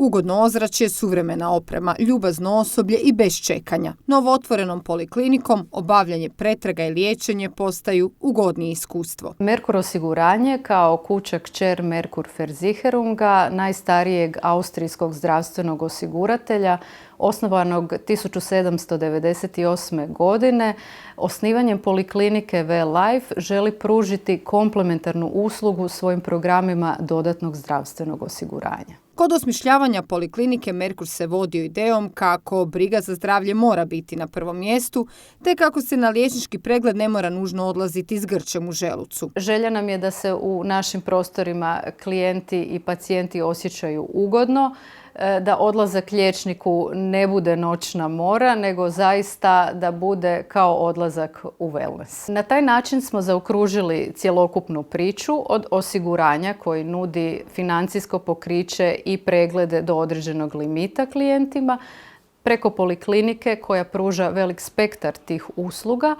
Ugodno ozračje, suvremena oprema, ljubazno osoblje i bez čekanja. Novootvorenom poliklinikom obavljanje pretraga i liječenje postaju ugodnije iskustvo. Merkur osiguranje kao kuća kćer Merkur Versicherunga, najstarijeg austrijskog zdravstvenog osiguratelja, osnovanog 1798. godine, osnivanjem poliklinike V-Life želi pružiti komplementarnu uslugu svojim programima dodatnog zdravstvenog osiguranja. Kod osmišljavanja poliklinike Merkur se vodio idejom kako briga za zdravlje mora biti na prvom mjestu, te kako se na liječnički pregled ne mora nužno odlaziti s grčem u želucu. Želja nam je da se u našim prostorima klijenti i pacijenti osjećaju ugodno, da odlazak liječniku ne bude noćna mora, nego zaista da bude kao odlazak u wellness. Na taj način smo zaokružili cjelokupnu priču od osiguranja koji nudi financijsko pokriće i preglede do određenog limita klijentima, preko poliklinike koja pruža velik spektar tih usluga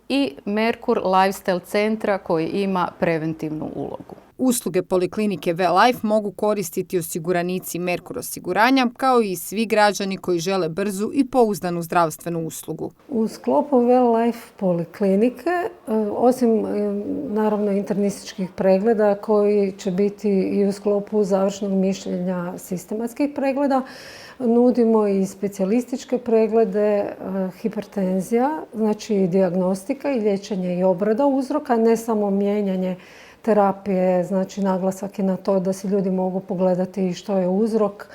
i Merkur Lifestyle centra koji ima preventivnu ulogu. Usluge poliklinike V-Life mogu koristiti osiguranici Merkur osiguranja kao i svi građani koji žele brzu i pouzdanu zdravstvenu uslugu. U sklopu V-Life poliklinike, osim naravno internističkih pregleda koji će biti i u sklopu završnog mišljenja sistematskih pregleda, nudimo i specijalističke preglede, hipertenzija, znači dijagnostika i liječenje i obrada uzroka, ne samo mijenjanje terapije, znači naglasak je na to da si ljudi mogu pogledati što je uzrok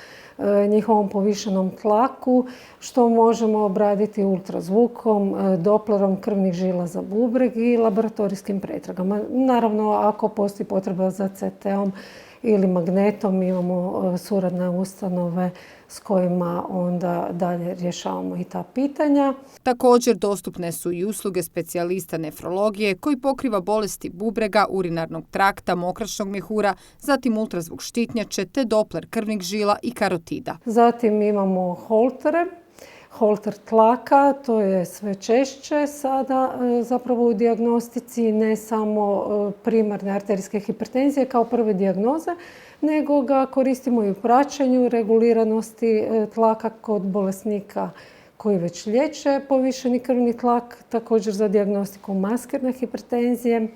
njihovom povišenom tlaku, što možemo obraditi ultrazvukom, doplerom krvnih žila za bubreg i laboratorijskim pretragama. Naravno, ako postoji potreba za CT-om ili magnetom, imamo suradne ustanove s kojima onda dalje rješavamo i ta pitanja. Također dostupne su i usluge specijalista nefrologije koji pokriva bolesti bubrega, urinarnog trakta, mokračnog mjehura, zatim ultrazvuk štitnjače te dopler krvnih žila i karotida. Zatim imamo holtere. Holter tlaka, to je sve češće sada zapravo u dijagnostici, ne samo primarne arterijske hipertenzije kao prve dijagnoze, nego ga koristimo i u praćenju reguliranosti tlaka kod bolesnika koji već liječe povišeni krvni tlak, također za dijagnostiku maskirne hipertenzije,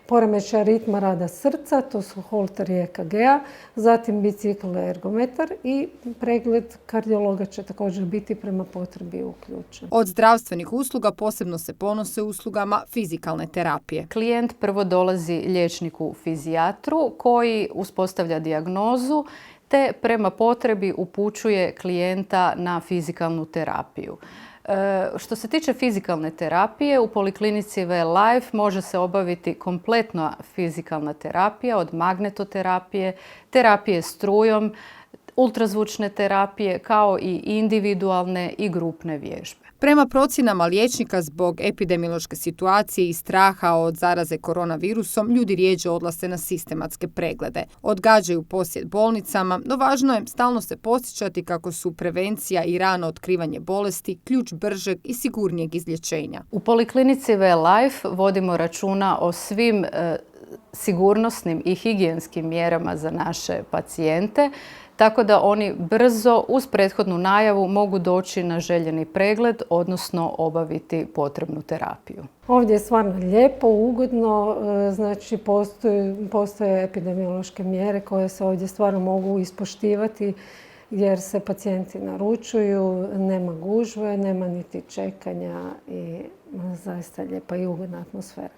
poremećaja ritma rada srca, to su holteri EKG-a, zatim bicikl ergometar i pregled kardiologa će također biti prema potrebi uključen. Od zdravstvenih usluga posebno se ponose uslugama fizikalne terapije. Klijent prvo dolazi liječniku fizijatru koji uspostavlja dijagnozu te prema potrebi upućuje klijenta na fizikalnu terapiju. Što se tiče fizikalne terapije, u poliklinici V-Life može se obaviti kompletna fizikalna terapija od magnetoterapije, terapije strujom, ultrazvučne terapije kao i individualne i grupne vježbe. Prema procjenama liječnika, zbog epidemiološke situacije i straha od zaraze koronavirusom, ljudi rjeđe odlaze na sistematske preglede. Odgađaju posjet bolnicama, no važno je stalno se podsjećati kako su prevencija i rano otkrivanje bolesti ključ bržeg i sigurnijeg izlječenja. U poliklinici V-Life vodimo računa o svim sigurnosnim i higijenskim mjerama za naše pacijente, tako da oni brzo uz prethodnu najavu mogu doći na željeni pregled, odnosno obaviti potrebnu terapiju. Ovdje je stvarno lijepo, ugodno, znači postoje epidemiološke mjere koje se ovdje stvarno mogu ispoštivati jer se pacijenti naručuju, nema gužve, nema niti čekanja i zaista lijepa i ugodna atmosfera.